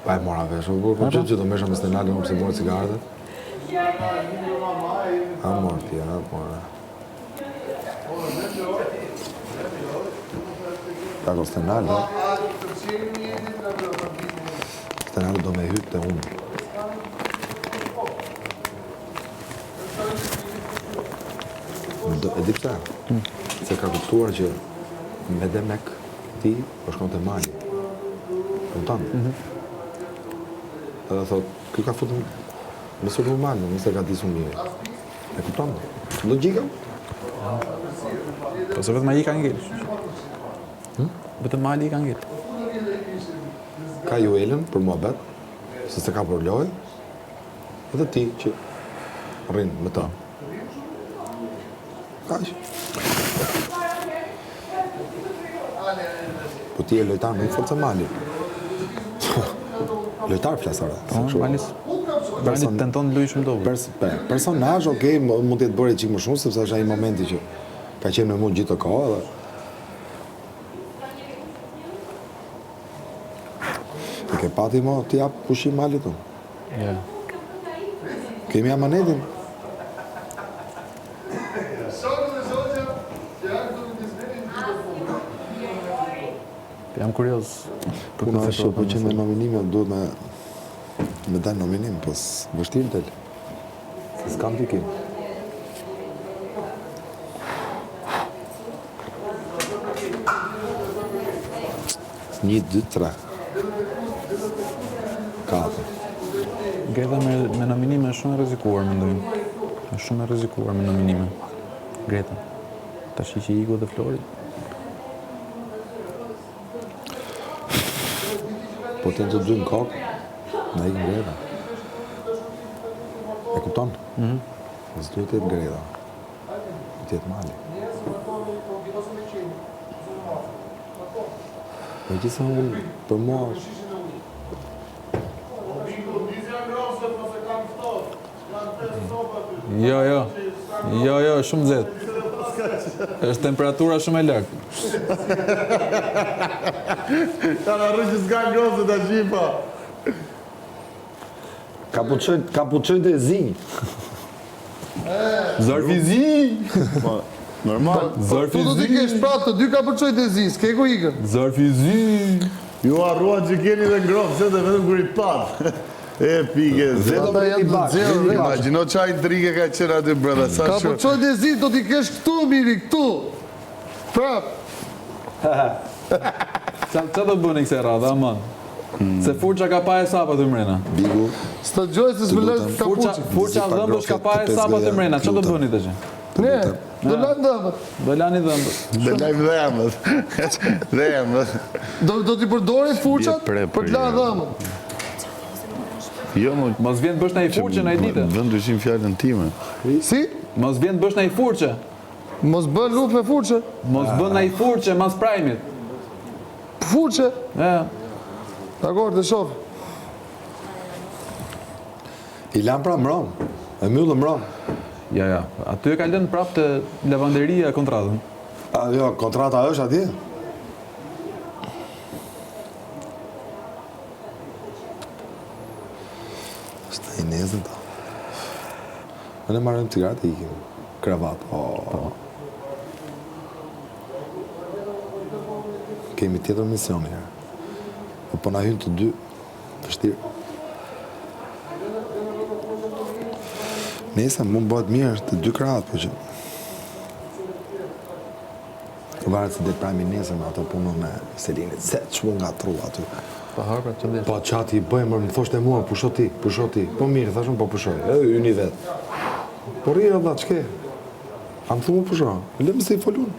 Pa e mora vesh, po që do mesha me stenalë, më pëse morë cigaretët. A morë ti, a mora. Ta ko stenalë, stenalë do me hytë të unë. E di pëse? Se ka kuptuar që me Demek ti po shkon të Mali. Kupton? Edhe thot, kjo ka futur me sulmuan, nëse ka disu mirë. E kupton? Logjika? Po se vetëm ai ka ngel. Vetëm Mali ka ngel. Ka ju elën për muhabet, se se ka për lojë, edhe ti që rrinë me ta. Kaq. Po ti e lojtar me forca Mali. Lojtar flasare. Mali tenton të luajë shumë dobët. Personazh, okej, mund të jetë bërë çik më shumë sepse është ai momenti që ka qenë me mua gjithë të kohë edhe e ke pati mo ti jap pushim Malit unë. Ja. Kemi amanetin. Jam kurioz. Puna është po që me nominime duhet me dalë nominim, po vështirë del. Se s'kam dikim. Një, dy, tre. Katër. Greta me nominime është shumë e rrezikuar, mendoj. Është shumë e rrezikuar me nominime. Greta. Tash që iku dhe Flori. Po të të dy në kokë, na ikim Greta. E kupton? Nësë duhet të jetë Greta. Duhet të jetë Mali. Me gjithë unë, për mua... Jo, shumë nxehtë. Është temperatura shumë e lartë. Ta në rrë që s'ka ngrosë të gjipa. Kapuçojnë të zi. Zorfi zi! Normal. Zorfi Tu do t'i kesh prapë të dy kapuçojnë të zi, s'ke ku ikën. Zorfi zi! Ju arrua që keni dhe ngrosë, se dhe vetëm kur i patë. E pike, Ata janë të zjerë. Imagino qaj trike ka qenë aty brada. Kapuçojnë të zi do t'i kesh këtu, miri, këtu. Prapë. Qa do bëni këse radha, aman? Se Furqa ka pa e sapa të mrena. Bigu. Së të gjoj se s'mëllën kapuçë. Furqa dhëmbësh ka pa e sapa të mrena. Qa do bëni të që? Ne, do lanë dëmët. Do lani dhëmbët. Dhe lajmë dhemët. Dhemët. Do t'i përdori Furqat për t'lanë dëmët. Jo, Mos vjen bësh në i Furqe në i dite. Vënd dyshim fjallën time. Si? Mos vjen bësh në i Furqe. Mos bën luft me Furqe. Mos bën në i Furqe, mas prajmit. Furqe. Ja. Dakor, të shof. I lanë pra mron. E myllë mron. Ja. Aty e ka lënë prapë të lavanderia kontratën. Jo, kontrata është atje. Shtë i nezën ta. Në marrëm cigaret e ikim. Kravat. Kemi tjetër mision herë. Po na hynë të dy. Vështirë. Nesa, mund bëhet mirë të dy kravat, po që... Varet se dhe prajmi nesër me ato punon me Selinit, se që mund nga tru aty. Pa harë, që ndesh. Po qati i bëjmë, më thoshte mua, pusho ti. Po mirë, thashëm, po pushoj. Edhe unë i vetë. Po rrë dhe, qke? A më thumë pusho? Lëmë se i folun.